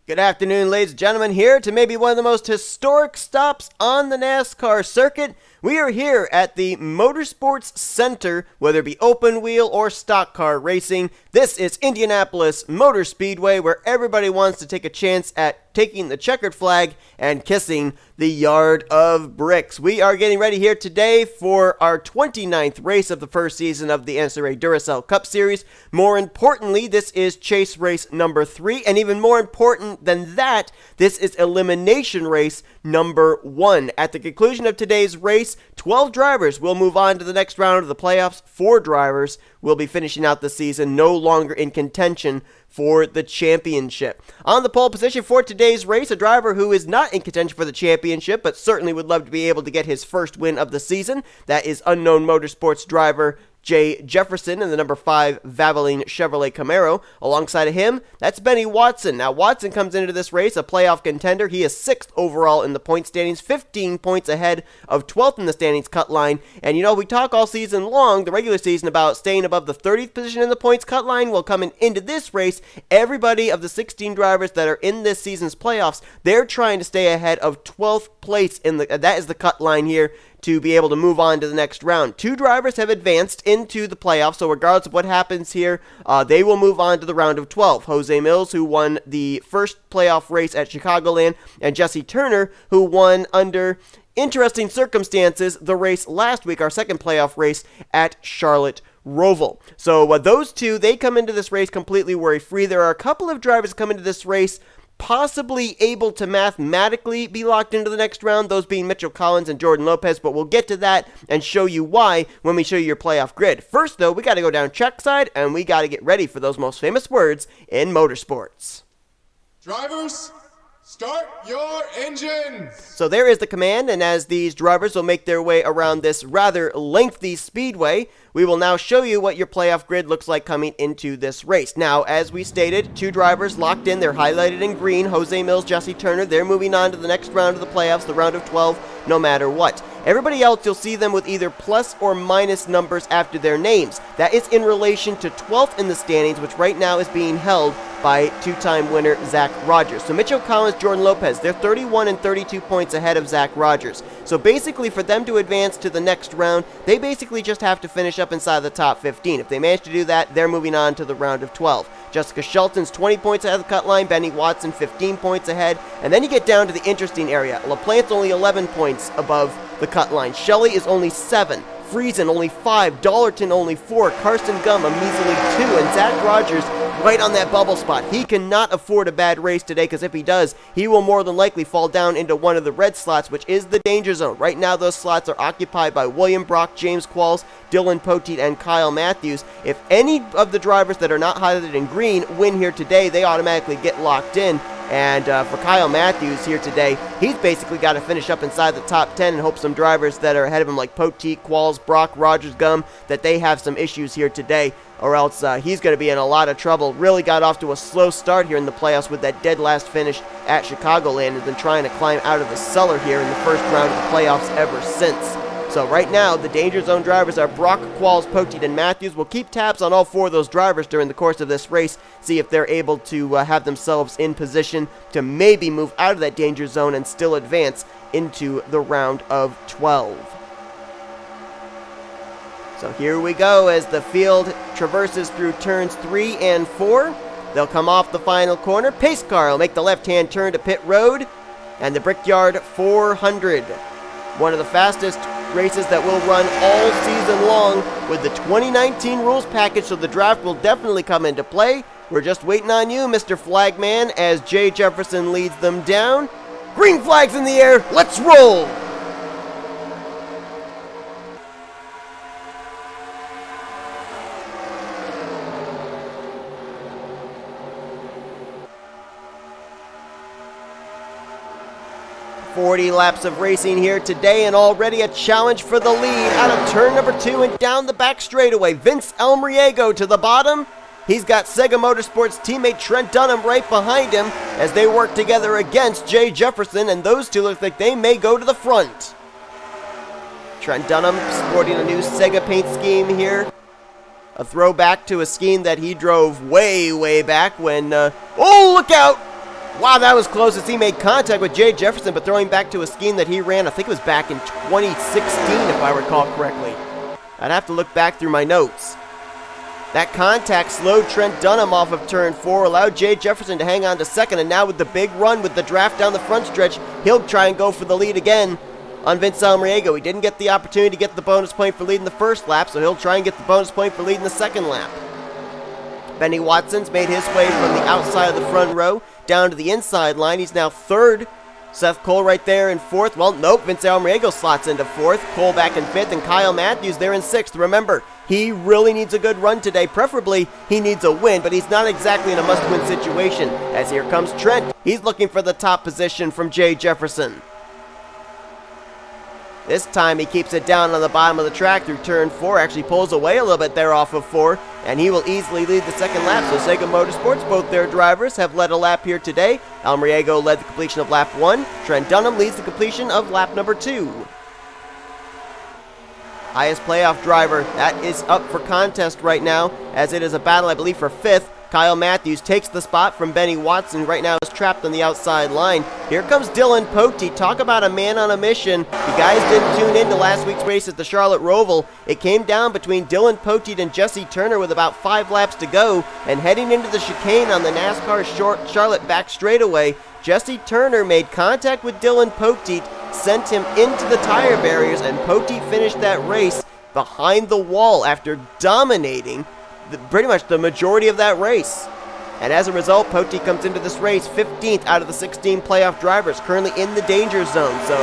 Good afternoon, ladies and gentlemen, here to maybe one of the most historic stops on the NASCAR circuit. We are here at the Motorsports Center, whether it be open wheel or stock car racing. This is Indianapolis Motor Speedway, where everybody wants to take a chance at taking the checkered flag and kissing the yard of bricks. We are getting ready here today for our 29th race of the first season of the NNSCRA Duracell Cup Series. More importantly, this is chase race number 3, and even more important than that, this is elimination race number 1. At the conclusion of today's race, 12 drivers will move on to the next round of the playoffs. 4 drivers will be finishing out the season, no longer in contention for the championship. On the pole position for today's race, a driver who is not in contention for the championship, but certainly would love to be able to get his first win of the season. That is unknown motorsports driver J Jefferson in the number 5 Valvoline Chevrolet Camaro. Alongside of him, that's Benny Watson. Now, Watson comes into this race a playoff contender. He is 6th overall in the point standings, 15 points ahead of 12th in the standings cut line. And you know, we talk all season long, the regular season, about staying above the 30th position in the points cut line. Well, coming into this race, everybody of the 16 drivers that are in this season's playoffs, they're trying to stay ahead of 12th place in the that is the cut line here, to be able to move on to the next round. 2 drivers have advanced into the playoffs, so regardless of what happens here, they will move on to the round of 12. J Millz, who won the first playoff race at Chicagoland, and Jesse Turner, who won under interesting circumstances the race last week, our second playoff race at Charlotte Roval. So those 2, they come into this race completely worry-free. There are a couple of drivers come into this race possibly able to mathematically be locked into the next round, those being Mitchell Collins and J Lopes, but we'll get to that and show you why when we show you your playoff grid. First, though, we got to go down check side, and we got to get ready for those most famous words in motorsports. Drivers, start your engines! So there is the command, and as these drivers will make their way around this rather lengthy speedway, we will now show you what your playoff grid looks like coming into this race. Now, as we stated, 2 drivers locked in. They're highlighted in green. J Millz, Jesse Turner. They're moving on to the next round of the playoffs, the round of 12, no matter what. Everybody else, you'll see them with either plus or minus numbers after their names. That is in relation to 12th in the standings, which right now is being held by 2-time winner Zach Rogers. So Mitchell Collins, J Lopes, they're 31 and 32 points ahead of Zach Rogers. So basically, for them to advance to the next round, they basically just have to finish up inside the top 15. If they manage to do that, they're moving on to the round of 12. Jessica Shelton's 20 points ahead of the cut line, Benny Watson 15 points ahead, and then you get down to the interesting area. LaPlante's only 11 points above the cut line. Shelly is only 7. Friesen only 5, Dollerton only 4, Carson Gum a measly 2, and Zach Rogers right on that bubble spot. He cannot afford a bad race today, because if he does, he will more than likely fall down into one of the red slots, which is the danger zone. Right now, those slots are occupied by William Brock, J Qualls, D Poteet, and K Mathews. If any of the drivers that are not highlighted in green win here today, they automatically get locked in. And for K Mathews here today, he's basically got to finish up inside the top 10 and hope some drivers that are ahead of him, like Poteet, Qualls, Brock, Rogers, Gum, that they have some issues here today, or else he's going to be in a lot of trouble. Really got off to a slow start here in the playoffs with that dead last finish at Chicagoland, and has been trying to climb out of the cellar here in the first round of the playoffs ever since. So right now, the danger zone drivers are Brock, Qualls, Poteet, and Mathews. We'll keep tabs on all 4 of those drivers during the course of this race, see if they're able to have themselves in position to maybe move out of that danger zone and still advance into the round of 12. So here we go as the field traverses through turns 3 and 4. They'll come off the final corner. Pace car will make the left-hand turn to pit road, and the Brickyard 400. One of the fastest races that will run all season long with the 2019 rules package, so the draft will definitely come into play. We're just waiting on you, Mr. Flagman, as J Jefferson leads them down. Green flags in the air, let's roll! 40 laps of racing here today, and already a challenge for the lead out of turn number 2 and down the back straightaway. L McIntire to the bottom. He's got Sega Motorsports teammate Trent Dunham right behind him as they work together against J Jefferson, and those two look like they may go to the front. Trent Dunham sporting a new Sega paint scheme here. A throwback to a scheme that he drove way back when, oh, look out! Wow, that was close as he made contact with J Jefferson, but throwing back to a scheme that he ran, I think it was back in 2016, if I recall correctly. I'd have to look back through my notes. That contact slowed Trent Dunham off of turn 4, allowed J Jefferson to hang on to second, and now with the big run with the draft down the front stretch, he'll try and go for the lead again on V Almariego. He didn't get the opportunity to get the bonus point for leading the first lap, so he'll try and get the bonus point for leading the second lap. Benny Watson's made his way from the outside of the front row down to the inside line. He's now third. Seth Cole right there in fourth. Well, nope, V Almariego slots into fourth. Cole back in fifth, and K Mathews there in sixth. Remember, he really needs a good run today. Preferably, he needs a win, but he's not exactly in a must-win situation, as here comes Trent. He's looking for the top position from J Jefferson. This time he keeps it down on the bottom of the track through turn 4, actually pulls away a little bit there off of 4, and he will easily lead the second lap. So Sega Motorsports, both their drivers have led a lap here today. Almariego led the completion of lap 1. Trent Dunham leads the completion of lap number 2. Highest playoff driver, that is up for contest right now, as it is a battle, I believe, for 5th. K Mathews takes the spot from Benny Watson. Right now is trapped on the outside line. Here comes Dylan Poteet. Talk about a man on a mission. You guys didn't tune in to last week's race at the Charlotte Roval. It came down between Dylan Poteet and Jesse Turner with about 5 laps to go. And heading into the chicane on the NASCAR Charlotte back straightaway, Jesse Turner made contact with Dylan Poteet, sent him into the tire barriers, and Poteet finished that race behind the wall after dominating pretty much the majority of that race. And as a result, Poteet comes into this race 15th out of the 16 playoff drivers, currently in the danger zone. So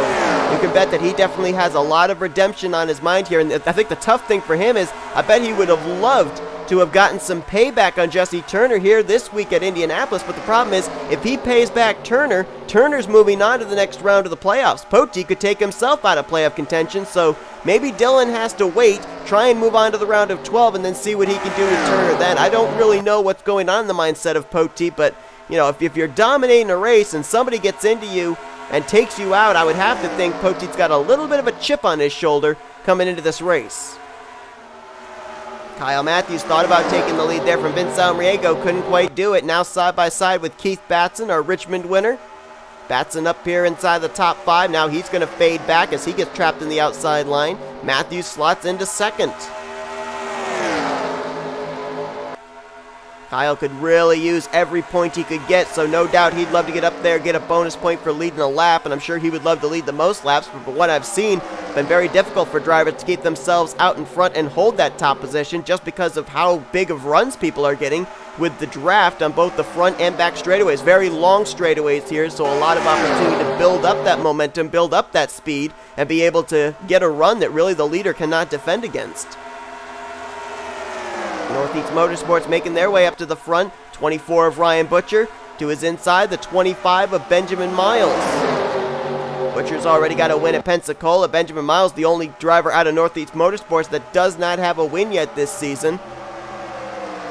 you can bet that he definitely has a lot of redemption on his mind here. And I think the tough thing for him is I bet he would have loved to have gotten some payback on Jesse Turner here this week at Indianapolis. But the problem is, if he pays back Turner, Turner's moving on to the next round of the playoffs. Poteet could take himself out of playoff contention, so maybe Dylan has to wait, try and move on to the round of 12, and then see what he can do with Turner then. I don't really know what's going on in the mindset of Poteet, but you know, if you're dominating a race and somebody gets into you and takes you out, I would have to think Poteet's got a little bit of a chip on his shoulder coming into this race. K Mathews thought about taking the lead there from V Almariego, couldn't quite do it. Now side by side with Keith Batson, our Richmond winner. Batson up here inside the top 5. Now he's going to fade back as he gets trapped in the outside line. Mathews slots into second. Kyle could really use every point he could get, so no doubt he'd love to get up there, get a bonus point for leading a lap, and I'm sure he would love to lead the most laps, but from what I've seen, it's been very difficult for drivers to keep themselves out in front and hold that top position just because of how big of runs people are getting with the draft on both the front and back straightaways. Very long straightaways here, so a lot of opportunity to build up that momentum, build up that speed, and be able to get a run that really the leader cannot defend against. Northeast Motorsports making their way up to the front. 24 of Ryan Butcher to his inside, the 25 of Benjamin Miles. Butcher's already got a win at Pensacola. Benjamin Miles, the only driver out of Northeast Motorsports that does not have a win yet this season.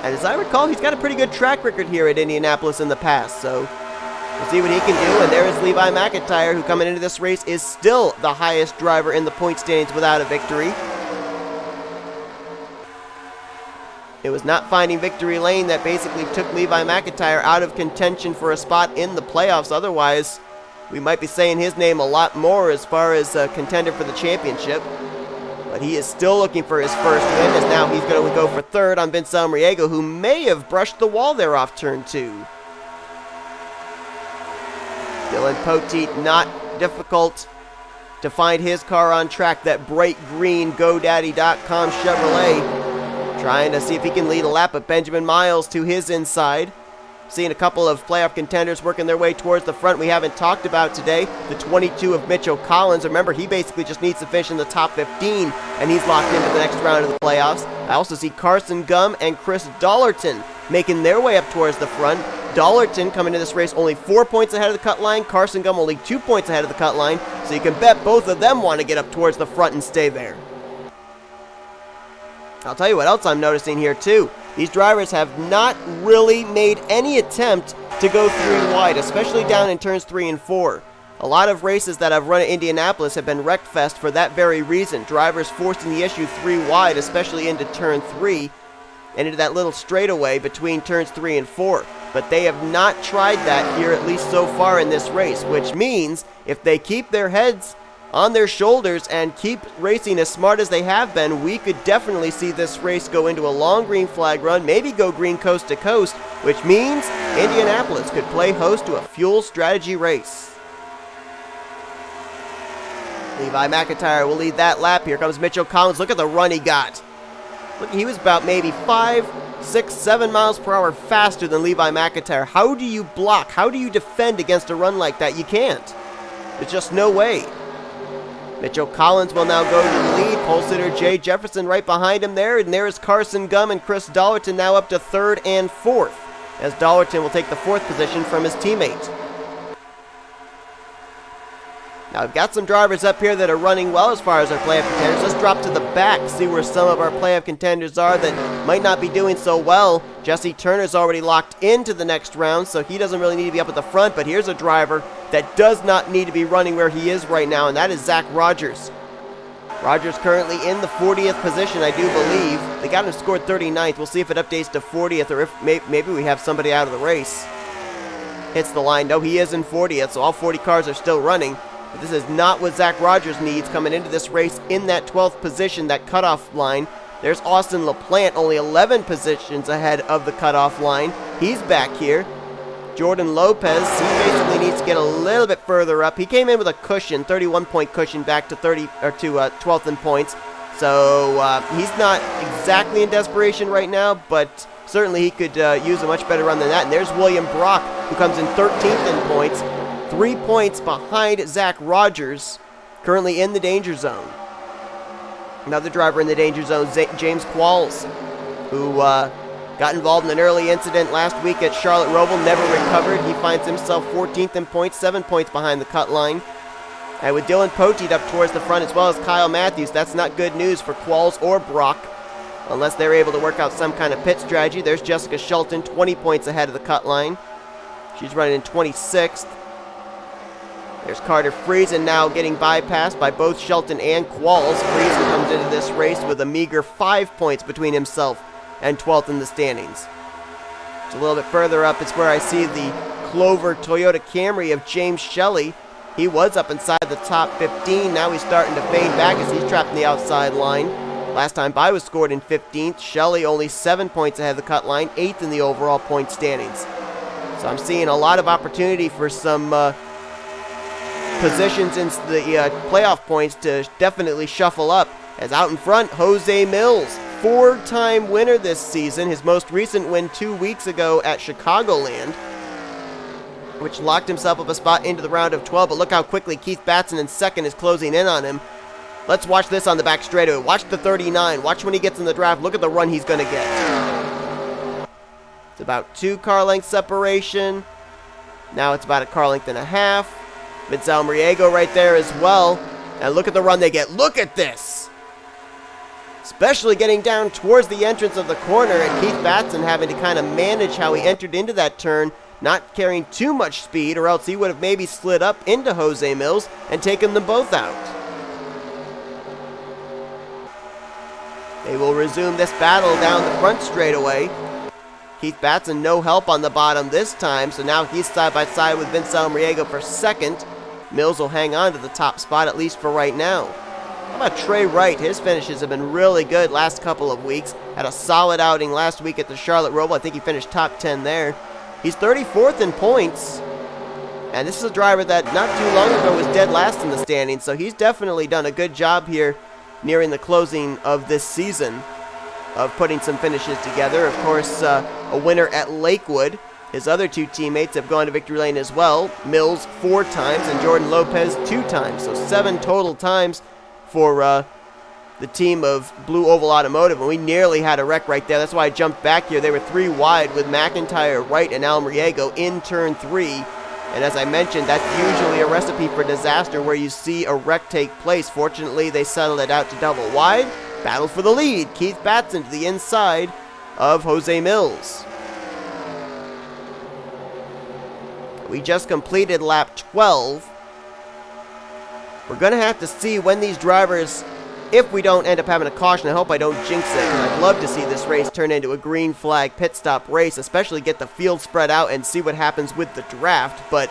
And as I recall, he's got a pretty good track record here at Indianapolis in the past, so we'll see what he can do. And there is Levi McIntire, who coming into this race is still the highest driver in the point standings without a victory. It was not finding victory lane that basically took Levi McIntire out of contention for a spot in the playoffs. Otherwise, we might be saying his name a lot more as far as a contender for the championship. But he is still looking for his first win, as now he's going to go for third on V Almariego, who may have brushed the wall there off turn 2. Dylan Poteet, not difficult to find his car on track, that bright green GoDaddy.com Chevrolet. Trying to see if he can lead a lap, but Benjamin Miles to his inside. Seeing a couple of playoff contenders working their way towards the front we haven't talked about today. The 22 of Mitchell Collins. Remember, he basically just needs to finish in the top 15, and he's locked into the next round of the playoffs. I also see Carson Gum and Chris Dollerton making their way up towards the front. Dollerton coming into this race only 4 points ahead of the cut line. Carson Gum only 2 points ahead of the cut line. So you can bet both of them want to get up towards the front and stay there. I'll tell you what else I'm noticing here too. These drivers have not really made any attempt to go 3 wide, especially down in turns 3 and 4. A lot of races that I've run at Indianapolis have been wreckfest for that very reason. Drivers forcing the issue 3 wide, especially into turn 3. and into that little straightaway between turns 3 and 4. But they have not tried that here, at least so far in this race, which means if they keep their heads on their shoulders and keep racing as smart as they have been, we could definitely see this race go into a long green flag run, maybe go green coast to coast, which means Indianapolis could play host to a fuel strategy race. Levi McIntire will lead that lap. Here comes Mitchell Collins. Look at the run he got. Look, he was about maybe 5, 6, 7 miles per hour faster than Levi McIntire. How do you block? How do you defend against a run like that? You can't. There's just no way. Mitchell Collins will now go to the lead. Pole sitter J Jefferson right behind him there. And there is Carson Gum and Chris Dollerton now up to 3rd and 4th, as Dollerton will take the 4th position from his teammate. Now, I've got some drivers up here that are running well as far as our playoff contenders. Let's drop to the back, see where some of our playoff contenders are that might not be doing so well. Jesse Turner's already locked into the next round, so he doesn't really need to be up at the front, but here's a driver that does not need to be running where he is right now, and that is Zach Rogers. Rogers currently in the 40th position, I do believe. They got him scored 39th. We'll see if it updates to 40th, or if maybe we have somebody out of the race. Hits the line. No, he is in 40th, so all 40 cars are still running. But this is not what Zach Rogers needs coming into this race in that 12th position, that cutoff line. There's Austin LaPlante, only 11 positions ahead of the cutoff line. He's back here. Jordan Lopez, he basically needs to get a little bit further up. He came in with a cushion, 31-point cushion back to 12th in points. So he's not exactly in desperation right now, but certainly he could use a much better run than that. And there's William Brock, who comes in 13th in points. 3 points behind Zach Rogers, currently in the danger zone. Another driver in the danger zone, James Qualls, who got involved in an early incident last week at Charlotte Roval, never recovered. He finds himself 14th in points, 7 points behind the cut line. And with Dylan Poteet up towards the front, as well as Kyle Mathews, that's not good news for Qualls or Brock, unless they're able to work out some kind of pit strategy. There's Jessica Shelton, 20 points ahead of the cut line. She's running in 26th. There's Carter Friesen now getting bypassed by both Shelton and Qualls. Friesen comes into this race with a meager 5 points between himself and 12th in the standings. Just a little bit further up is where I see the Clover Toyota Camry of James Shelly. He was up inside the top 15. Now he's starting to fade back as he's trapped in the outside line. Last time by was scored in 15th. Shelly only 7 points ahead of the cut line, 8th in the overall point standings. So I'm seeing a lot of opportunity for some positions in the playoff points to definitely shuffle up. As out in front, J Millz, 4-time winner this season. His most recent win 2 weeks ago at Chicagoland, which locked himself up a spot into the round of 12. But look how quickly Keith Batson in second is closing in on him. Let's watch this on the back straightaway. Watch the 39. Watch when he gets in the draft. Look at the run he's going to get. It's about 2 car length separation. Now it's about a car length and a half. V Almariego right there as well. And look at the run they get. Look at this! Especially getting down towards the entrance of the corner, and Keith Batson having to kind of manage how he entered into that turn, not carrying too much speed, or else he would have maybe slid up into J Millz and taken them both out. They will resume this battle down the front straightaway. Keith Batson no help on the bottom this time, so now he's side by side with V Almariego for second. Millz will hang on to the top spot, at least for right now. How about T Wright? His finishes have been really good last couple of weeks. Had a solid outing last week at the Charlotte Roval. I think he finished top 10 there. He's 34th in points. And this is a driver that not too long ago was dead last in the standings, so he's definitely done a good job here nearing the closing of this season of putting some finishes together. Of course, a winner at Lakewood. His other 2 teammates have gone to victory lane as well. Millz 4 times and Jordan Lopez 2 times. So 7 total times for the team of Blue Oval Automotive. And we nearly had a wreck right there. That's why I jumped back here. They were 3 wide with McIntire, Wright, and Almariego in turn 3. And as I mentioned, that's usually a recipe for disaster where you see a wreck take place. Fortunately, they settled it out to double wide. Battle for the lead. Keith Batson to the inside of J Millz. We just completed lap 12. We're going to have to see when these drivers if we don't end up having a caution. I hope I don't jinx it. I'd love to see this race turn into a green flag pit stop race, especially get the field spread out and see what happens with the draft. But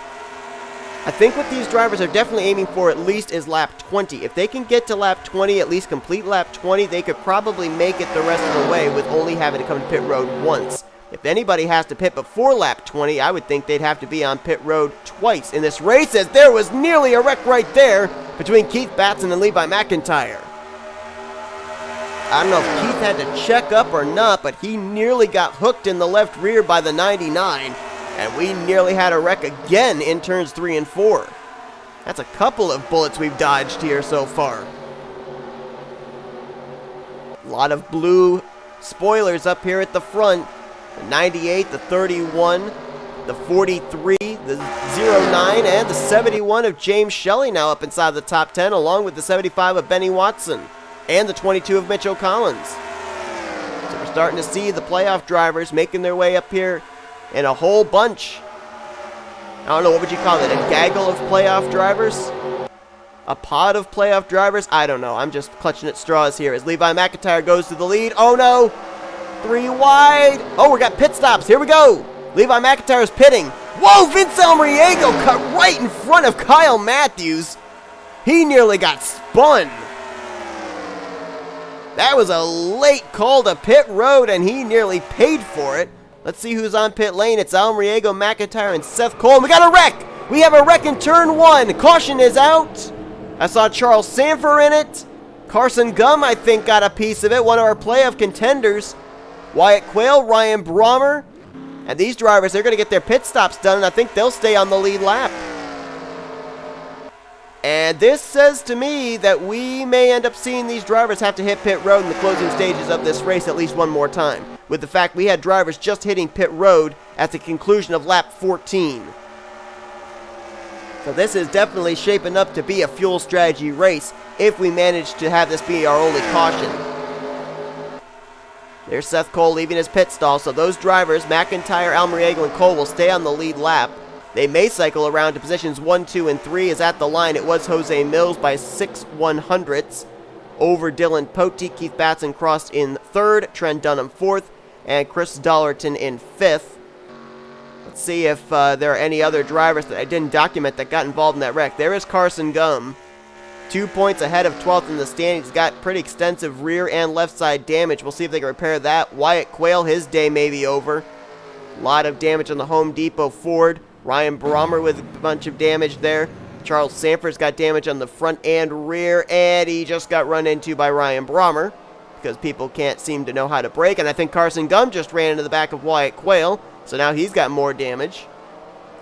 I think what these drivers are definitely aiming for at least is lap 20. If they can get to lap 20, at least complete lap 20, they could probably make it the rest of the way with only having to come to pit road once. If anybody has to pit before lap 20, I would think they'd have to be on pit road twice in this race, as there was nearly a wreck right there between Keith Batson and Levi McIntire. I don't know if Keith had to check up or not, but he nearly got hooked in the left rear by the 99, and we nearly had a wreck again in turns 3 and 4. That's a couple of bullets we've dodged here so far. A lot of blue spoilers up here at the front. The 98, the 31, the 43, the 09, and the 71 of James Shelly now up inside the top 10, along with the 75 of Benny Watson and the 22 of Mitchell Collins. So we're starting to see the playoff drivers making their way up here in a whole bunch. I don't know, what would you call it, a gaggle of playoff drivers? A pod of playoff drivers? I don't know, I'm just clutching at straws here as Levi McIntire goes to the lead. Oh no! 3 wide. Oh, we got pit stops. Here we go. Levi McIntire's pitting. Whoa, Vince Almariego cut right in front of K Mathews. He nearly got spun. That was a late call to pit road, and he nearly paid for it. Let's see who's on pit lane. It's Almariego, McIntire, and Seth Cole. And we got a wreck. We have a wreck in turn 1. Caution is out. I saw Charles Sandfer in it. Carson Gum, I think, got a piece of it. One of our playoff contenders. Wyatt Quail, R Brommer, and these drivers, they're going to get their pit stops done, and I think they'll stay on the lead lap. And this says to me that we may end up seeing these drivers have to hit pit road in the closing stages of this race at least one more time, with the fact we had drivers just hitting pit road at the conclusion of lap 14. So this is definitely shaping up to be a fuel strategy race if we manage to have this be our only caution. There's Seth Cole leaving his pit stall, so those drivers, McIntire, Almariego, and Cole, will stay on the lead lap. They may cycle around to positions 1, 2, and 3, as at the line it was J Millz by 6/100ths over D Poteet. Keith Batson crossed in 3rd, T Dunham 4th, and C Dollerton in 5th. Let's see if there are any other drivers that I didn't document that got involved in that wreck. There is Carson Gum. 2 points ahead of 12th in the standings. Got pretty extensive rear and left side damage. We'll see if they can repair that. Wyatt Quail, his day may be over. A lot of damage on the Home Depot Ford. R Brommer with a bunch of damage there. Charles Sandfer's got damage on the front and rear, and he just got run into by R Brommer because people can't seem to know how to brake. And I think Carson Gum just ran into the back of Wyatt Quail, so now he's got more damage.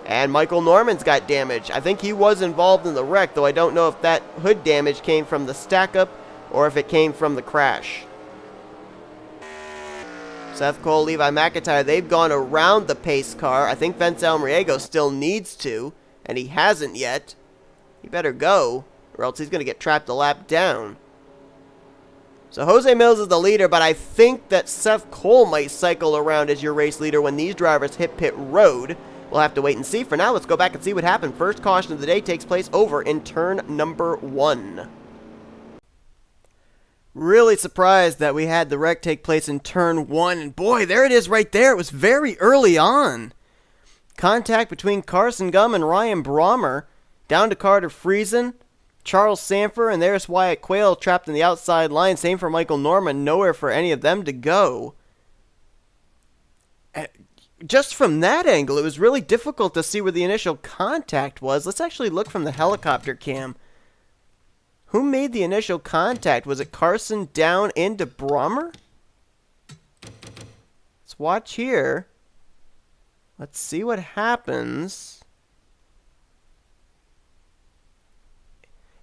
And Michael Norman's got damage. I think he was involved in the wreck, though I don't know if that hood damage came from the stack-up or if it came from the crash. Seth Cole, Levi McIntire, they've gone around the pace car. I think Vince Almariego still needs to, and he hasn't yet. He better go, or else he's going to get trapped a lap down. So J Millz is the leader, but I think that Seth Cole might cycle around as your race leader when these drivers hit pit road. We'll have to wait and see. For now, let's go back and see what happened. First caution of the day takes place over in turn number 1. Really surprised that we had the wreck take place in turn 1. And boy, there it is right there. It was very early on. Contact between Carson Gum and R Brommer. Down to Carter Friesen. Charles Sandfer, and there's Wyatt Quail trapped in the outside line. Same for Michael Norman. Nowhere for any of them to go. Just from that angle, it was really difficult to see where the initial contact was. Let's actually look from the helicopter cam. Who made the initial contact? Was it Carson down into Brommer? Let's watch here. Let's see what happens.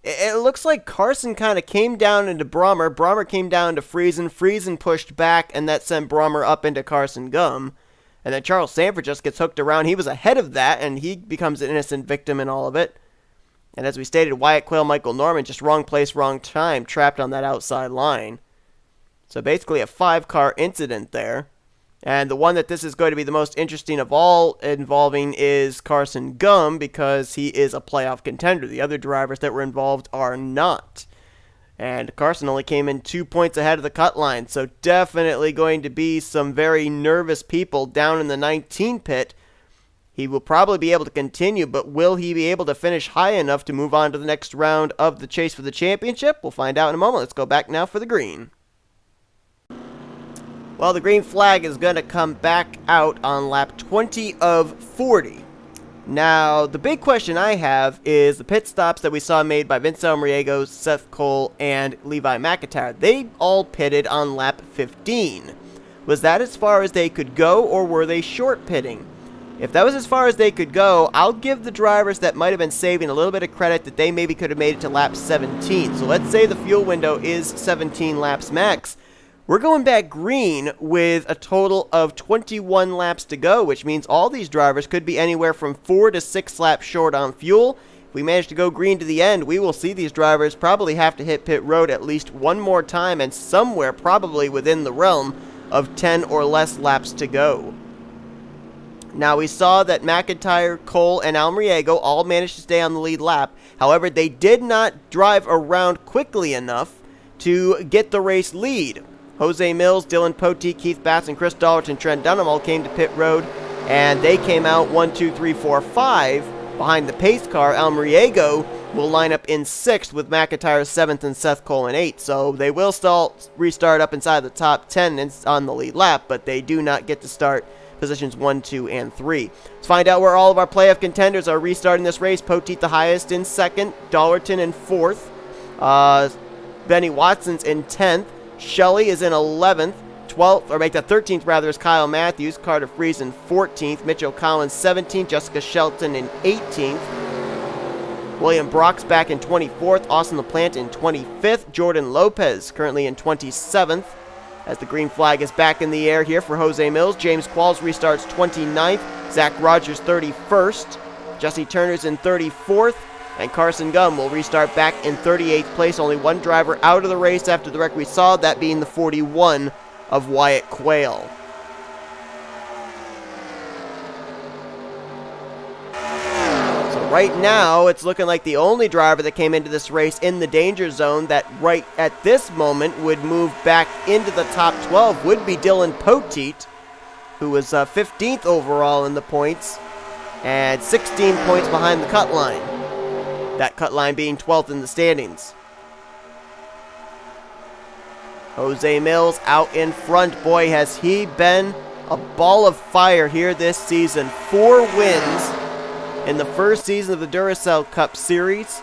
It looks like Carson kind of came down into Brommer. Brommer came down to Friesen. Friesen pushed back, and that sent Brommer up into Carson Gum. And then Charles Sandfer just gets hooked around. He was ahead of that, and he becomes an innocent victim in all of it. And as we stated, Wyatt Quail, Michael Norman, just wrong place, wrong time, trapped on that outside line. So basically a 5-car incident there. And the one that this is going to be the most interesting of all involving is Carson Gum, because he is a playoff contender. The other drivers that were involved are not. And Carson only came in 2 points ahead of the cut line, so definitely going to be some very nervous people down in the 19 pit. He will probably be able to continue, but will he be able to finish high enough to move on to the next round of the chase for the championship? We'll find out in a moment. Let's go back now for the green. Well, the green flag is going to come back out on lap 20 of 40. Now, the big question I have is the pit stops that we saw made by Vince Almariego, Seth Cole, and Levi McIntire. They all pitted on lap 15. Was that as far as they could go, or were they short pitting? If that was as far as they could go, I'll give the drivers that might have been saving a little bit of credit that they maybe could have made it to lap 17. So let's say the fuel window is 17 laps max. We're going back green with a total of 21 laps to go, which means all these drivers could be anywhere from 4 to 6 laps short on fuel. If we manage to go green to the end, we will see these drivers probably have to hit pit road at least one more time and somewhere probably within the realm of 10 or less laps to go. Now, we saw that McIntire, Cole, and Almariego all managed to stay on the lead lap. However, they did not drive around quickly enough to get the race lead. J Millz, D Poteet, K Batson, Chris Dollerton, Trent Dunham all came to pit road, and they came out 1, 2, 3, 4, 5 behind the pace car. Almariego will line up in 6th with McIntire 7th and Seth Cole in 8th. So they will still restart up inside the top 10 on the lead lap, but they do not get to start positions 1, 2, and 3. Let's find out where all of our playoff contenders are restarting this race. Poteet the highest in 2nd, Dollerton in 4th, Benny Watson's in 10th, Shelly is in 11th, 12th, or make that 13th rather, is K Mathews, Carter Friesen 14th, Mitchell Collins 17th, J Shelton in 18th, William Brock's back in 24th, Austin LaPlante in 25th, Jordan Lopes currently in 27th, as the green flag is back in the air here for J Millz. J Qualls restarts 29th, Zach Rogers 31st, Jesse Turner's in 34th, and Carson Gum will restart back in 38th place. Only one driver out of the race after the wreck we saw, that being the 41 of Wyatt Quail. So right now, it's looking like the only driver that came into this race in the danger zone that right at this moment would move back into the top 12 would be D Poteet, who was 15th overall in the points and 16 points behind the cut line. That cut line being 12th in the standings. J Millz out in front. Boy, has he been a ball of fire here this season. 4 wins in the first season of the Duracell Cup Series.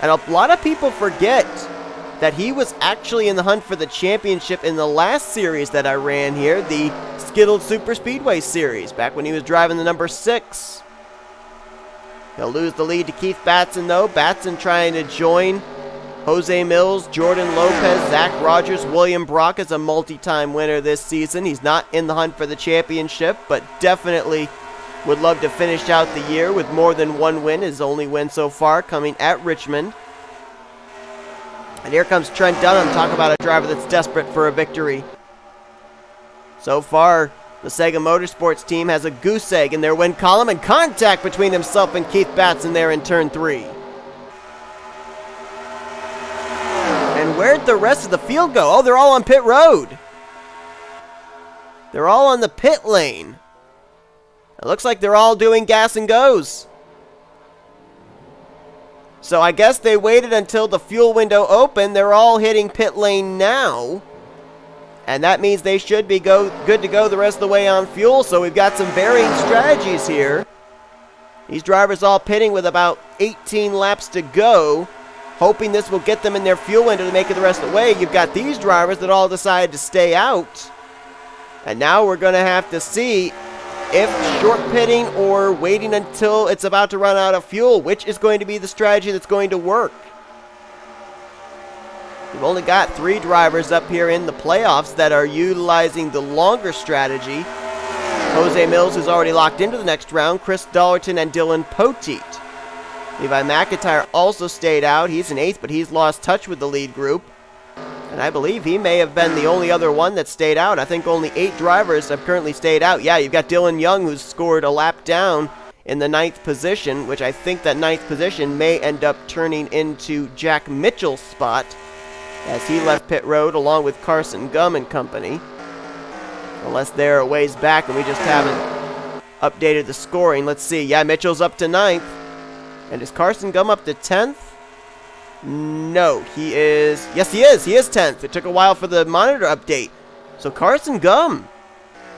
And a lot of people forget that he was actually in the hunt for the championship in the last series that I ran here, the Skittle Super Speedway Series, back when he was driving the number 6. He'll lose the lead to K Batson, though. Batson trying to join J Millz, Jordan Lopes, Zach Rogers. William Brock is a multi-time winner this season. He's not in the hunt for the championship, but definitely would love to finish out the year with more than one win. His only win so far coming at Richmond. And here comes Trent Dunham. Talk about a driver that's desperate for a victory. So far, the Sega Motorsports team has a goose egg in their win column, and contact between himself and K Batson there in turn 3. And where'd the rest of the field go? Oh, they're all on pit road. They're all on the pit lane. It looks like they're all doing gas and goes. So I guess they waited until the fuel window opened. They're all hitting pit lane now. And that means they should be good to go the rest of the way on fuel. So we've got some varying strategies here. These drivers all pitting with about 18 laps to go, hoping this will get them in their fuel window to make it the rest of the way. You've got these drivers that all decided to stay out. And now we're going to have to see if short pitting or waiting until it's about to run out of fuel, which is going to be the strategy that's going to work. We've only got 3 drivers up here in the playoffs that are utilizing the longer strategy. J Millz, who's already locked into the next round, Chris Dollerton, and D Poteet. Levi McIntire also stayed out. He's in 8th, but he's lost touch with the lead group. And I believe he may have been the only other one that stayed out. I think only 8 drivers have currently stayed out. Yeah, you've got Dylan Young, who's scored a lap down in the 9th position, which I think that 9th position may end up turning into Jack Mitchell's spot as he left pit road along with Carson Gum and company. Unless they're a ways back and we just haven't updated the scoring. Let's see. Yeah, Mitchell's up to 9th. And is Carson Gum up to 10th? No, he is. Yes, he is. He is 10th. It took a while for the monitor update. So Carson Gum,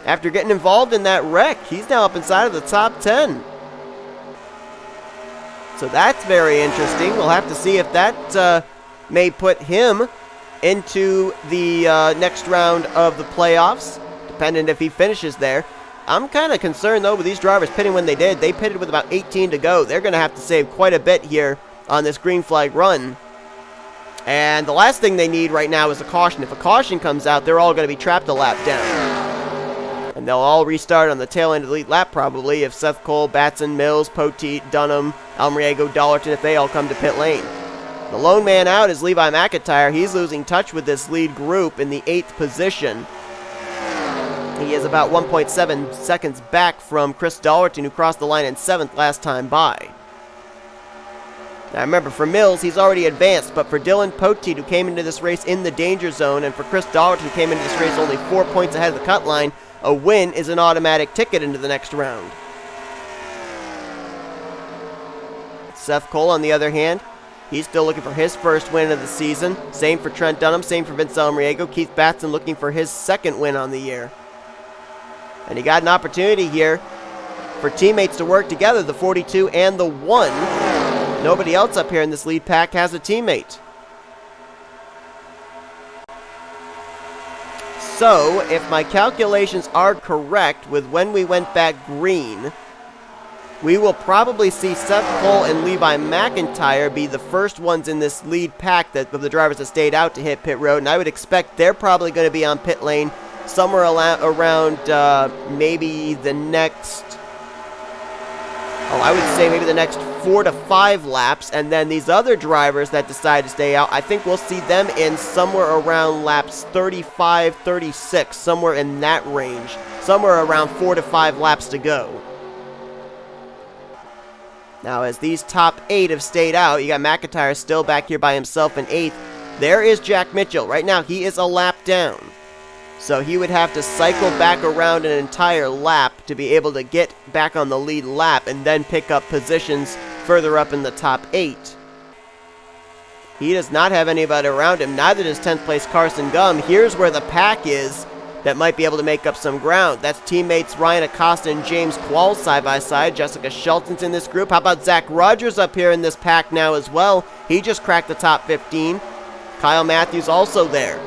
after getting involved in that wreck, he's now up inside of the top 10. So that's very interesting. We'll have to see if that may put him into the next round of the playoffs, depending if he finishes there. I'm kind of concerned, though, with these drivers pitting when they did. They pitted with about 18 to go. They're going to have to save quite a bit here on this green flag run. And the last thing they need right now is a caution. If a caution comes out, they're all going to be trapped a lap down. And they'll all restart on the tail end of the lead lap, probably, if Seth Cole, Batson, Millz, Poteet, Dunham, Almariego, Dollerton, if they all come to pit lane. The lone man out is Levi McIntire. He's losing touch with this lead group in the 8th position. He is about 1.7 seconds back from Chris Dollerton, who crossed the line in 7th last time by. Now remember, for Millz, he's already advanced, but for Dylan Poteet, who came into this race in the danger zone, and for Chris Dollerton, who came into this race only 4 points ahead of the cut line, a win is an automatic ticket into the next round. Seth Cole, on the other hand, he's still looking for his first win of the season. Same for Trent Dunham, same for Vince Almariego. Keith Batson looking for his second win on the year. And he got an opportunity here for teammates to work together, the 42 and the 1. Nobody else up here in this lead pack has a teammate. So, if my calculations are correct with when we went back green, we will probably see Seth Cole and Levi McIntire be the first ones in this lead pack of the drivers that stayed out to hit pit road, and I would expect they're probably going to be on pit lane somewhere around maybe the next, I would say maybe the next 4 to 5 laps, and then these other drivers that decide to stay out, I think we'll see them in somewhere around laps 35, 36, somewhere in that range, somewhere around 4 to 5 laps to go. Now, as these top 8 have stayed out, you got McIntyre still back here by himself in 8th. There is Jack Mitchell. Right now, he is a lap down. So he would have to cycle back around an entire lap to be able to get back on the lead lap and then pick up positions further up in the top 8. He does not have anybody around him. Neither does 10th place Carson Gum. Here's where the pack is that might be able to make up some ground. That's teammates Ryan Acosta and James Qualls side by side. Jessica Shelton's in this group. How about Zach Rogers up here in this pack now as well? He just cracked the top 15. Kyle Mathews also there.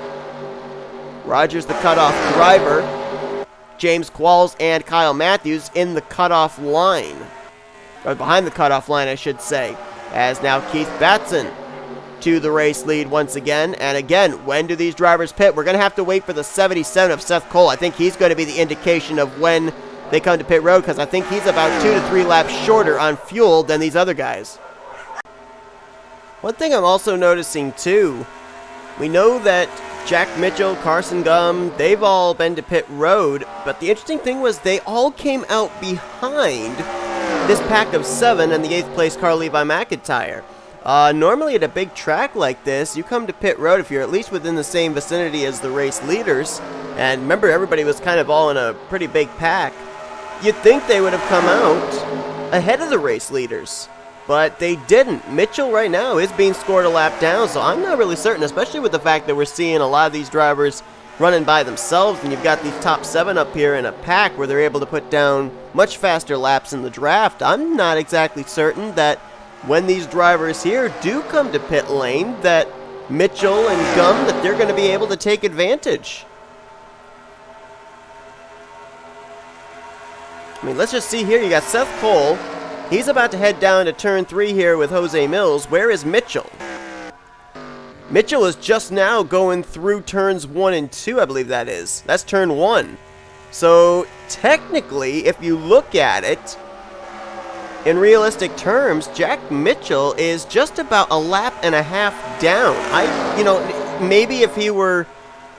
Rogers, the cutoff driver. James Qualls and Kyle Mathews in the cutoff line. Or behind the cutoff line, I should say. As now Keith Batson to the race lead once again. And again, when do these drivers pit? We're going to have to wait for the 77 of Seth Cole. I think he's going to be the indication of when they come to pit road, because I think he's about 2 to 3 laps shorter on fuel than these other guys. One thing I'm also noticing too, we know that Jack Mitchell, Carson Gum, they've all been to pit road, but the interesting thing was they all came out behind this pack of 7 and the 8th place car Levi McIntire. Normally at a big track like this, you come to pit road if you're at least within the same vicinity as the race leaders, and remember everybody was kind of all in a pretty big pack. You'd think they would have come out ahead of the race leaders, but they didn't. Mitchell right now is being scored a lap down, so I'm not really certain, especially with the fact that we're seeing a lot of these drivers running by themselves, and you've got these top 7 up here in a pack where they're able to put down much faster laps in the draft. I'm not exactly certain that when these drivers here do come to pit lane, that Mitchell and Gum, that they're going to be able to take advantage. I mean, let's just see here. You got Seth Cole. He's about to head down to turn 3 here with Jose Millz. Where is Mitchell? Mitchell is just now going through turns 1 and 2, I believe that is. That's turn 1. So, technically, if you look at it, in realistic terms, Jack Mitchell is just about a lap and a half down. Maybe if he were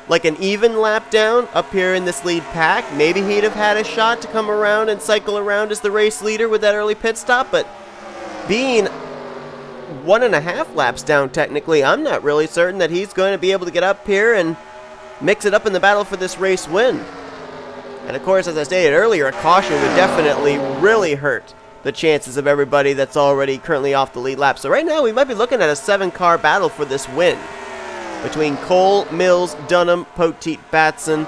like an even lap down up here in this lead pack, maybe he'd have had a shot to come around and cycle around as the race leader with that early pit stop, but being 1.5 laps down technically. I'm not really certain that he's going to be able to get up here and mix it up in the battle for this race win. And of course, as I stated earlier, a caution would definitely really hurt the chances of everybody that's already currently off the lead lap. So right now we might be looking at a 7-car battle for this win between Cole, Millz, Dunham, Poteet, Batson,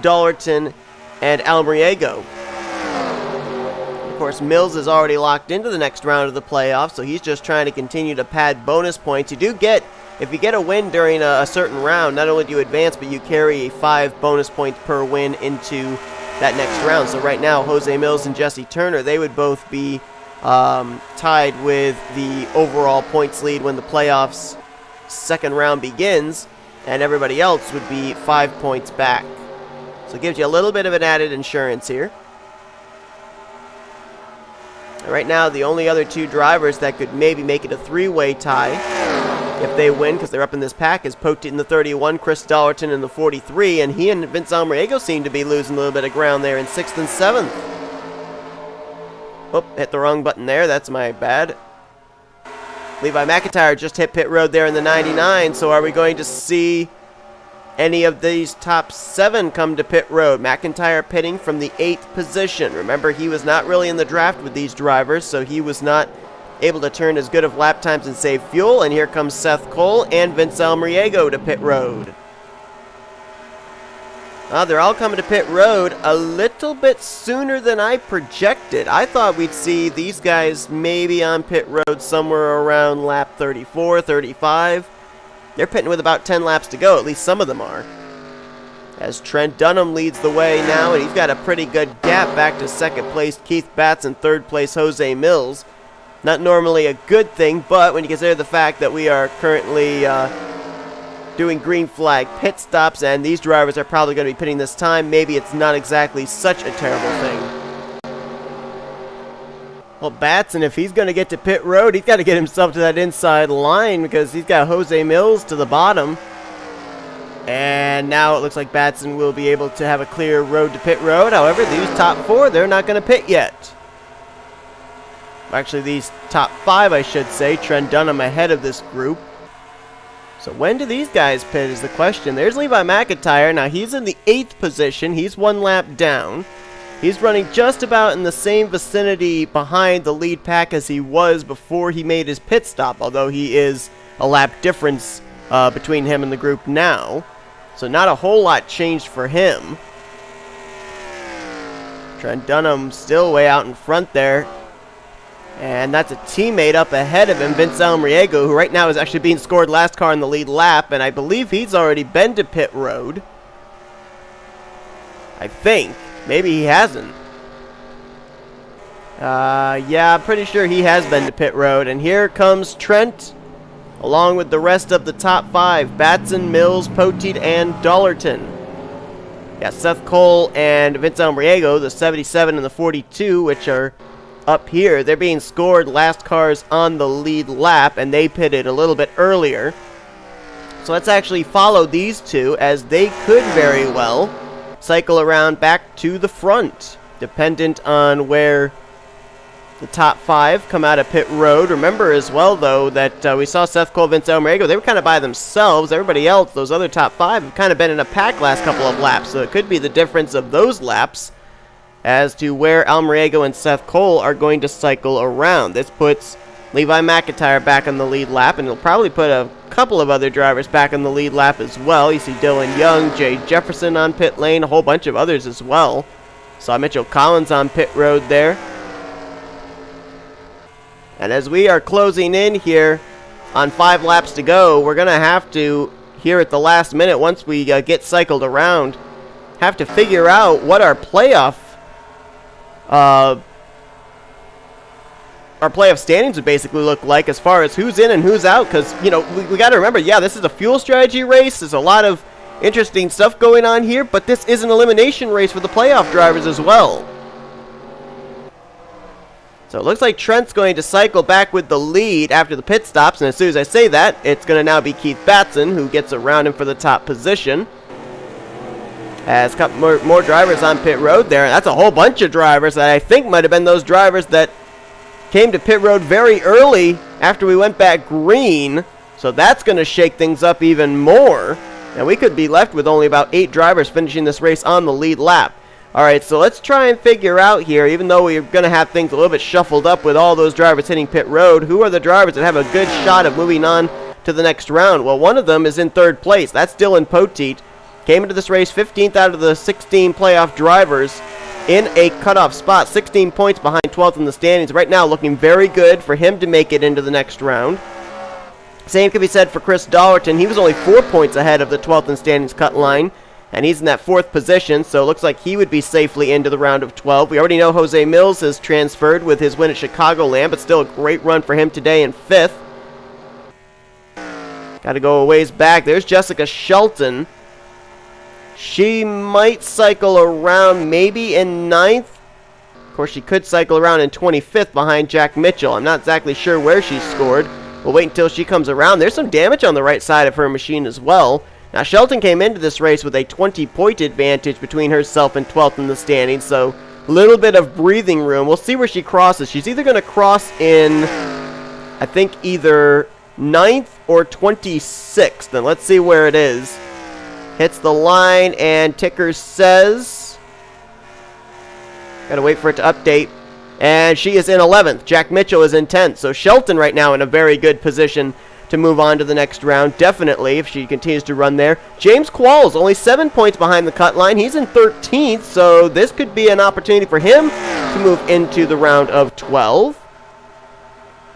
Dollerton, and Almariego. Of course, Millz is already locked into the next round of the playoffs, so he's just trying to continue to pad bonus points. You do get, if you get a win during a certain round, not only do you advance, but you carry 5 bonus points per win into that next round. So right now, Jose Millz and Jesse Turner, they would both be tied with the overall points lead when the playoffs second round begins, and everybody else would be 5 points back. So it gives you a little bit of an added insurance here. And right now, the only other 2 drivers that could maybe make it a 3-way tie if they win, because they're up in this pack, is Poteet in the 31, Chris Dollerton in the 43, and he and Vince Almariego seem to be losing a little bit of ground there in 6th and 7th. Oh, hit the wrong button there. That's my bad. Levi McIntire just hit pit road there in the 99, so are we going to see any of these top 7 come to pit road? McIntire pitting from the 8th position. Remember, he was not really in the draft with these drivers, so he was not able to turn as good of lap times and save fuel. And here comes Seth Cole and Vince Almariego to pit road. They're all coming to pit road a little bit sooner than I projected. I thought we'd see these guys maybe on pit road somewhere around lap 34, 35. They're pitting with about 10 laps to go, at least some of them are. As Trent Dunham leads the way now, and he's got a pretty good gap back to 2nd place Keith Batson, 3rd place Jose Millz. Not normally a good thing, but when you consider the fact that we are currently doing green flag pit stops, and these drivers are probably going to be pitting this time, maybe it's not exactly such a terrible thing. Well, Batson, if he's going to get to pit road, he's got to get himself to that inside line, because he's got Jose Millz to the bottom. And now it looks like Batson will be able to have a clear road to pit road. However, these top 4, they're not going to pit yet. Actually, these top 5, I should say. Trent Dunham ahead of this group. So when do these guys pit is the question. There's Levi McIntire. Now, he's in the 8th position. He's 1 lap down. He's running just about in the same vicinity behind the lead pack as he was before he made his pit stop, although he is a lap difference between him and the group now. So not a whole lot changed for him. Trent Dunham still way out in front there. And that's a teammate up ahead of him, Vince Almariego, who right now is actually being scored last car in the lead lap, and I believe he's already been to pit road. I think. Maybe he hasn't. Yeah, I'm pretty sure he has been to pit road. And here comes Trent, along with the rest of the top 5, Batson, Millz, Poteet, and Dollerton. Yeah, Seth Cole and Vince Almariego, the 77 and the 42, which are up here. They're being scored last cars on the lead lap, and they pitted a little bit earlier. So let's actually follow these 2, as they could very well cycle around back to the front, dependent on where the top 5 come out of pit road. Remember as well, though, that we saw Seth Cole, Vince Almariego. They were kind of by themselves. Everybody else, those other top 5, have kind of been in a pack last couple of laps, so it could be the difference of those laps as to where Almariego and Seth Cole are going to cycle around. This puts Levi McIntire back on the lead lap, and it'll probably put a couple of other drivers back on the lead lap as well. You see Dylan Young, J Jefferson on pit lane, a whole bunch of others as well. Saw Mitchell Collins on pit road there. And as we are closing in here on 5 laps to go, we're going to have to, here at the last minute, once we get cycled around, have to figure out what our playoff standings would basically look like as far as who's in and who's out, because, you know, we got to remember, yeah, this is a fuel strategy race. There's a lot of interesting stuff going on here, but this is an elimination race for the playoff drivers as well. So it looks like Trent's going to cycle back with the lead after the pit stops, and as soon as I say that, it's going to now be Keith Batson who gets around him for the top position. Has a couple more drivers on pit road there. That's a whole bunch of drivers that I think might have been those drivers that came to pit road very early after we went back green, so that's going to shake things up even more. And we could be left with only about 8 drivers finishing this race on the lead lap. Alright, so let's try and figure out here, even though we're going to have things a little bit shuffled up with all those drivers hitting pit road, who are the drivers that have a good shot of moving on to the next round? Well, one of them is in 3rd place. That's D Poteet. Came into this race 15th out of the 16 playoff drivers in a cutoff spot. 16 points behind 12th in the standings. Right now looking very good for him to make it into the next round. Same can be said for C Dollerton. He was only 4 points ahead of the 12th in standings cut line, and he's in that 4th position, so it looks like he would be safely into the round of 12. We already know J Millz has transferred with his win at Chicagoland, but still a great run for him today in 5th. Got to go a ways back. There's J Shelton. She might cycle around maybe in 9th. Of course, she could cycle around in 25th behind Jack Mitchell. I'm not exactly sure where she scored. We'll wait until she comes around. There's some damage on the right side of her machine as well. Now, Shelton came into this race with a 20-point advantage between herself and 12th in the standings, so a little bit of breathing room. We'll see where she crosses. She's either going to cross in, I think, either 9th or 26th. And let's see where it is. Hits the line, and ticker says... Gotta wait for it to update. And she is in 11th. Jack Mitchell is in 10th. So Shelton right now in a very good position to move on to the next round. Definitely, if she continues to run there. J Qualls only 7 points behind the cut line. He's in 13th, so this could be an opportunity for him to move into the round of 12.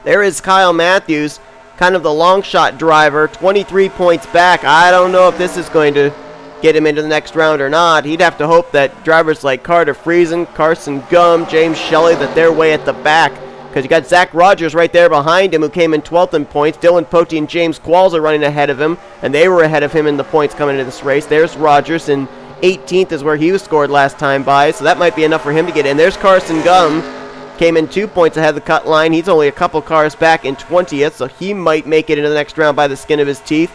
There is K Mathews, kind of the long shot driver, 23 points back. I don't know if this is going to get him into the next round or not. He'd have to hope that drivers like Carter Friesen, Carson Gum, J Shelly, that they're way at the back. Because you got Zach Rogers right there behind him, who came in 12th in points. D Poteet and J Qualls are running ahead of him, and they were ahead of him in the points coming into this race. There's Rogers, and 18th is where he was scored last time by, so that might be enough for him to get in. There's Carson Gum. Came in 2 points ahead of the cut line. He's only a couple cars back in 20th, so he might make it into the next round by the skin of his teeth.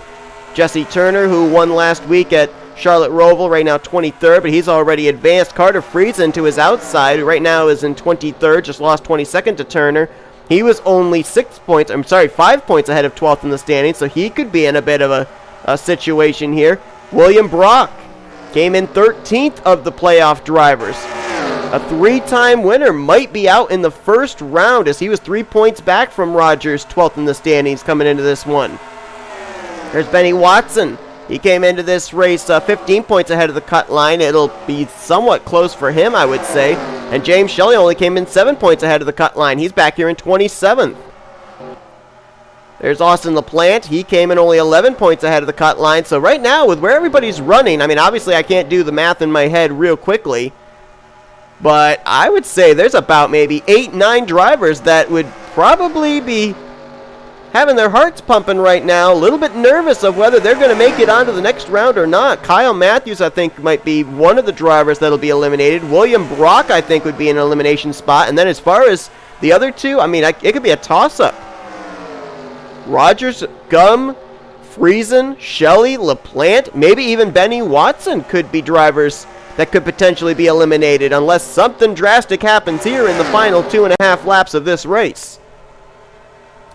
Jesse Turner, who won last week at Charlotte Roval, right now 23rd, but he's already advanced. Carter Friesen to his outside, who right now is in 23rd, just lost 22nd to Turner. He was only 5 points ahead of 12th in the standings, so he could be in a bit of a situation here. William Brock came in 13th of the playoff drivers. A 3-time winner might be out in the first round, as he was 3 points back from Rogers, 12th in the standings coming into this one. There's Benny Watson. He came into this race 15 points ahead of the cut line. It'll be somewhat close for him, I would say. And J Shelly only came in 7 points ahead of the cut line. He's back here in 27th. There's Austin LaPlante. He came in only 11 points ahead of the cut line. So right now, with where everybody's running, I mean, obviously I can't do the math in my head real quickly, but I would say there's about maybe 8-9 drivers that would probably be having their hearts pumping right now, a little bit nervous of whether they're going to make it onto the next round or not. K Mathews, I think, might be one of the drivers that'll be eliminated. William Brock, I think, would be an elimination spot. And then as far as the other two, I mean, it could be a toss-up. Rogers, Gum, Friesen, Shelly, LaPlante, maybe even Benny Watson could be drivers that could potentially be eliminated unless something drastic happens here in the final 2.5 laps of this race.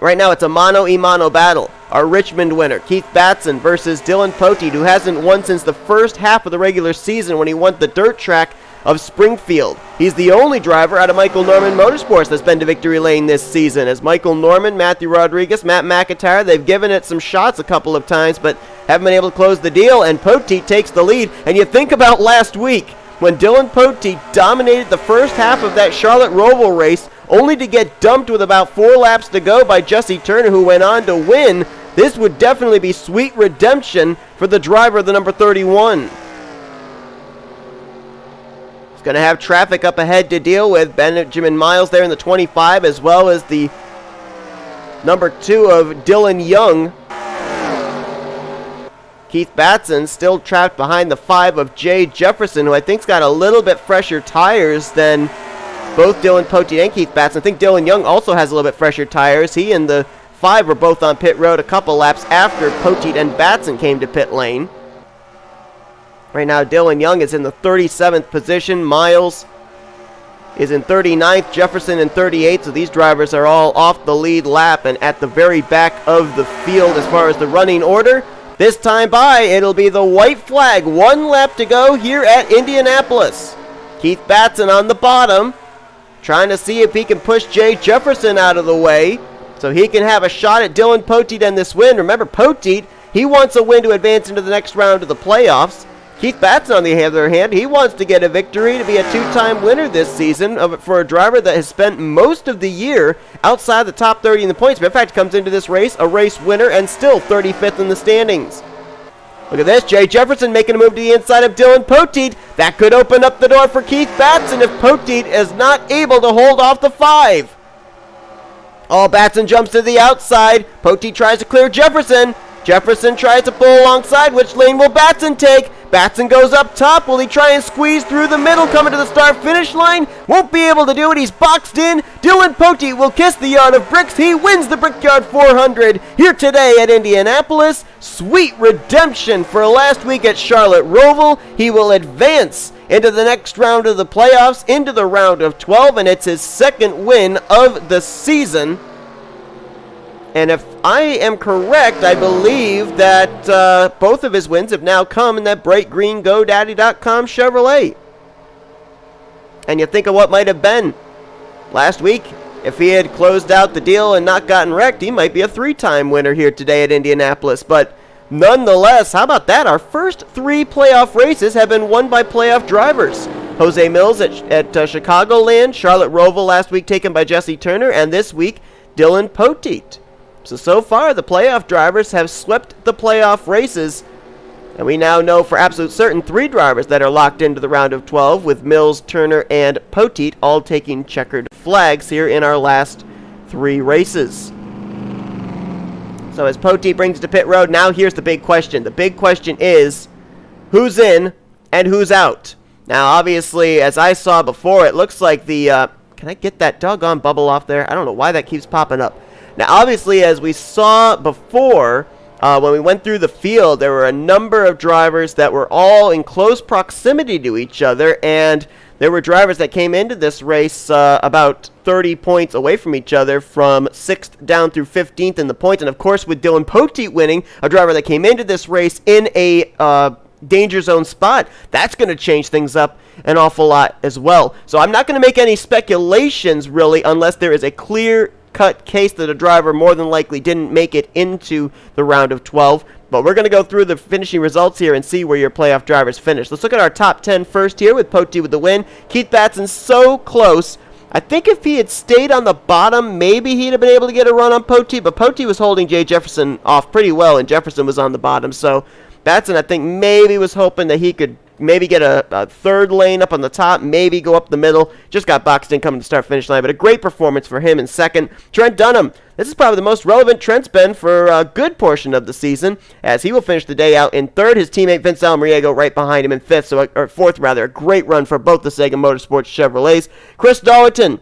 Right now, it's a mano-a-mano battle. Our Richmond winner, K Batson, versus D Poteet, who hasn't won since the first half of the regular season when he won the dirt track of Springfield. He's the only driver out of Michael Norman Motorsports that's been to victory lane this season. As Michael Norman, Matthew Rodriguez, M McIntire, they've given it some shots a couple of times, but haven't been able to close the deal, and Poteet takes the lead. And you think about last week, when D Poteet dominated the first half of that Charlotte Roval race, only to get dumped with about 4 laps to go by Jesse Turner, who went on to win. This would definitely be sweet redemption for the driver of the number 31. He's going to have traffic up ahead to deal with. Benjamin Miles there in the 25, as well as the number 2 of Dylan Young. K Batson still trapped behind the 5 of J Jefferson, who I think's got a little bit fresher tires than both D Poteet and K Batson. I think Dylan Young also has a little bit fresher tires. He and the 5 were both on pit road a couple laps after Poteet and Batson came to pit lane. Right now, Dylan Young is in the 37th position. Miles is in 39th, Jefferson in 38th, so these drivers are all off the lead lap and at the very back of the field as far as the running order. This time by, it'll be the white flag. 1 lap to go here at Indianapolis. Keith Batson on the bottom, trying to see if he can push J Jefferson out of the way so he can have a shot at D Poteet and this win. Remember, Poteet, he wants a win to advance into the next round of the playoffs. Keith Batson, on the other hand, he wants to get a victory to be a 2-time winner this season for a driver that has spent most of the year outside the top 30 in the points. But in fact, comes into this race a race winner and still 35th in the standings. Look at this, J Jefferson making a move to the inside of D Poteet. That could open up the door for Keith Batson if Poteet is not able to hold off the 5. Oh, Batson jumps to the outside. Poteet tries to clear Jefferson. Jefferson tries to pull alongside. Which lane will Batson take? Batson goes up top. Will he try and squeeze through the middle, coming to the start-finish line? Won't be able to do it. He's boxed in. D Poteet will kiss the yard of bricks. He wins the Brickyard 400 here today at Indianapolis. Sweet redemption for last week at Charlotte Roval. He will advance into the next round of the playoffs, into the round of 12, and it's his second win of the season. And if I am correct, I believe that both of his wins have now come in that bright green GoDaddy.com Chevrolet. And you think of what might have been last week. If he had closed out the deal and not gotten wrecked, he might be a 3-time winner here today at Indianapolis. But nonetheless, how about that? Our first 3 playoff races have been won by playoff drivers. J Millz at Chicagoland, Charlotte Roval last week taken by Jesse Turner, and this week, D Poteet. So far, the playoff drivers have swept the playoff races, and we now know for absolute certain 3 drivers that are locked into the round of 12, with Millz, Turner, and Poteet all taking checkered flags here in our last 3 races. So as Poteet brings to pit road, now here's the big question. The big question is, who's in and who's out? Now, obviously, as I saw before, it looks like the... can I get that doggone bubble off there? I don't know why that keeps popping up. Now, obviously, as we saw before, when we went through the field, there were a number of drivers that were all in close proximity to each other, and there were drivers that came into this race about 30 points away from each other, from 6th down through 15th in the points. And, of course, with D Poteet winning, a driver that came into this race in a danger zone spot, that's going to change things up an awful lot as well. So I'm not going to make any speculations, really, unless there is a clear-cut case that a driver more than likely didn't make it into the round of 12. But we're going to go through the finishing results here and see where your playoff drivers finish. Let's look at our top 10 first here, with Poteet with the win. Keith Batson so close. I think if he had stayed on the bottom, maybe he'd have been able to get a run on Poteet, but Poteet was holding J Jefferson off pretty well, and Jefferson was on the bottom. So Batson, I think, maybe was hoping that he could maybe get a third lane up on the top, maybe go up the middle. Just got boxed in coming to start-finish line, but a great performance for him in second. Trent Dunham, this is probably the most relevant Trent's been for a good portion of the season, as he will finish the day out in third. His teammate Vince Almariego right behind him in fifth, or fourth rather. A great run for both the Sega Motorsports Chevrolets. Chris Dollerton,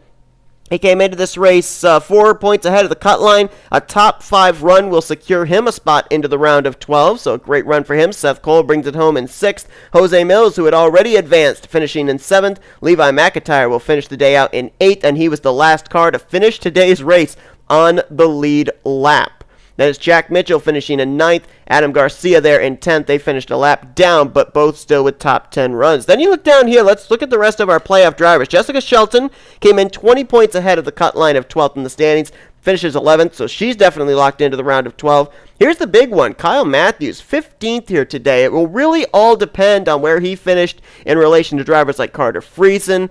he came into this race 4 points ahead of the cut line. A top 5 run will secure him a spot into the round of 12, so a great run for him. Seth Cole brings it home in 6th. J Millz, who had already advanced, finishing in 7th. Levi McIntire will finish the day out in 8th, and he was the last car to finish today's race on the lead lap. That is Jack Mitchell finishing in 9th. Adam Garcia there in 10th. They finished a lap down, but both still with top 10 runs. Then you look down here. Let's look at the rest of our playoff drivers. Jessica Shelton came in 20 points ahead of the cut line of 12th in the standings. Finishes 11th, so she's definitely locked into the round of 12. Here's the big one. Kyle Mathews, 15th here today. It will really all depend on where he finished in relation to drivers like Carter Friesen,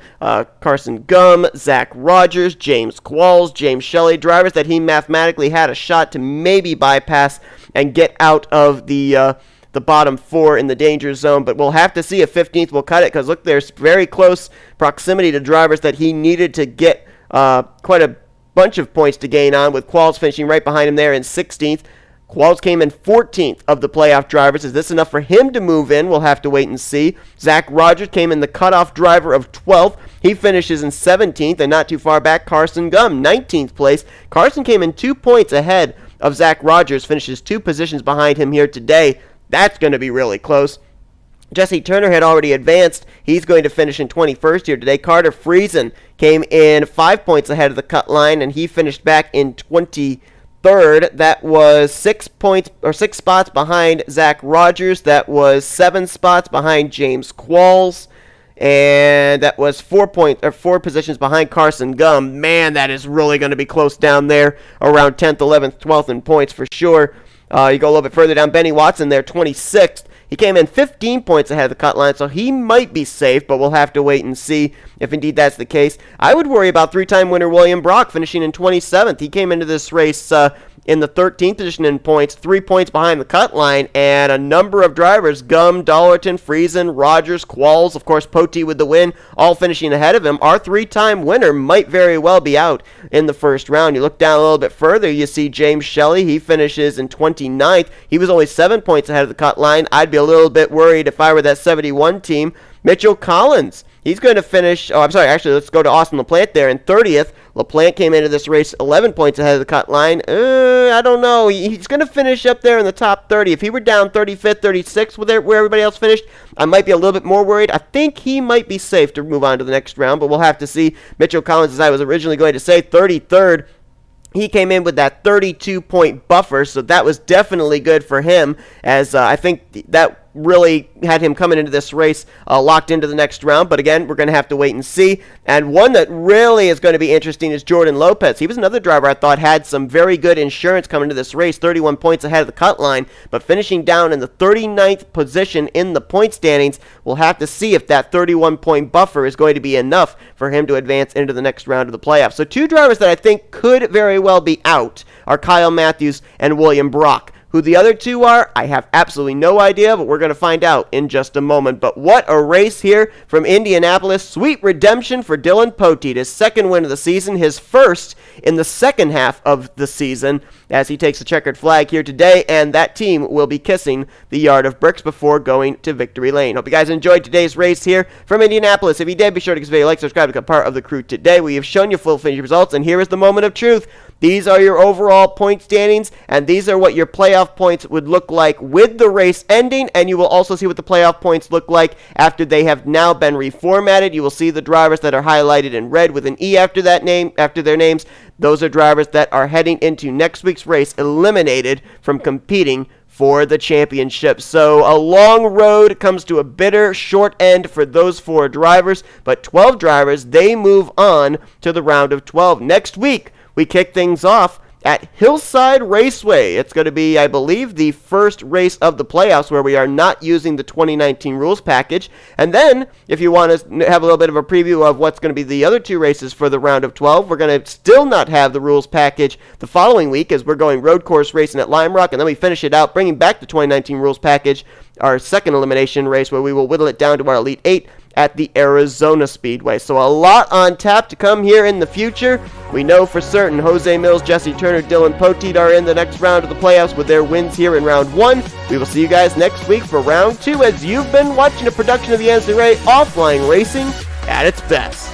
Carson Gum, Zach Rogers, James Qualls, J Shelly, drivers that he mathematically had a shot to maybe bypass and get out of the bottom 4 in the danger zone. But we'll have to see if 15th will cut it, because look, there's very close proximity to drivers that he needed to get quite a bunch of points to gain on, with Qualls finishing right behind him there in 16th. Qualls came in 14th of the playoff drivers. Is this enough for him to move in? We'll have to wait and see. Zach Rogers came in the cutoff driver of 12th. He finishes in 17th, and not too far back, Carson Gum, 19th place. Carson came in 2 points ahead of Zach Rogers, finishes 2 positions behind him here today. That's going to be really close. Jesse Turner had already advanced. He's going to finish in 21st here today. Carter Friesen came in 5 points ahead of the cut line, and he finished back in 23rd. That was 6 spots behind Zach Rogers. That was 7 spots behind James Qualls. And that was 4 positions behind Carson Gum. Man, that is really going to be close down there, around 10th, 11th, 12th in points for sure. You go a little bit further down, Benny Watson there, 26th. He came in 15 points ahead of the cut line, so he might be safe, but we'll have to wait and see if indeed that's the case. I would worry about 3-time winner William Brock finishing in 27th. He came into this race in the 13th position in points, 3 points behind the cut line, and a number of drivers, Gum, Dollerton, Friesen, Rogers, Qualls, of course Poteet with the win, all finishing ahead of him. Our 3-time winner might very well be out in the first round. You look down a little bit further, you see James Shelly. He finishes in 29th. He was only 7 points ahead of the cut line. I'd be a little bit worried if I were that 71 team. Mitchell Collins, he's going to finish, actually, let's go to Austin LaPlante there in 30th. LaPlante came into this race 11 points ahead of the cut line. I don't know. He's going to finish up there in the top 30. If he were down 35th, 36th where everybody else finished, I might be a little bit more worried. I think he might be safe to move on to the next round, but we'll have to see. Mitchell Collins, as I was originally going to say, 33rd. He came in with that 32-point buffer, so that was definitely good for him, as I think that really had him coming into this race locked into the next round. But again, we're going to have to wait and see. And one that really is going to be interesting is Jordan Lopez. He was another driver I thought had some very good insurance coming into this race, 31 points ahead of the cut line, but finishing down in the 39th position in the point standings. We'll have to see if that 31-point buffer is going to be enough for him to advance into the next round of the playoffs. So 2 drivers that I think could very well be out are K Mathews and William Brock. Who the other 2 are, I have absolutely no idea, but we're going to find out in just a moment. But what a race here from Indianapolis. Sweet redemption for Dylan Poteet. His 2nd win of the season, his 1st in the second half of the season, as he takes the checkered flag here today, and that team will be kissing the yard of bricks before going to victory lane. Hope you guys enjoyed today's race here from Indianapolis. If you did, be sure to give this video a like, subscribe, become part of the crew today. We have shown you full finish results, and here is the moment of truth. These are your overall point standings, and these are what your playoff points would look like with the race ending, and you will also see what the playoff points look like after they have now been reformatted. You will see the drivers that are highlighted in red with an E after their names. Those are drivers that are heading into next week's race eliminated from competing for the championship. So a long road comes to a bitter short end for those 4 drivers, but 12 drivers, they move on to the round of 12. Next week, we kick things off at Hillside Raceway. It's going to be, I believe, the first race of the playoffs where we are not using the 2019 rules package. And then, if you want to have a little bit of a preview of what's going to be the other 2 races for the round of 12, we're going to still not have the rules package the following week, as we're going road course racing at Lime Rock, and then we finish it out, bringing back the 2019 rules package, our second elimination race, where we will whittle it down to our Elite 8 at the Arizona Speedway. So a lot on tap to come here in the future. We know for certain J Millz, Jesse Turner, Dylan Poteet are in the next round of the playoffs with their wins here in round 1. We will see you guys next week for round 2, as you've been watching a production of the NNSCRA Offline Racing at its best.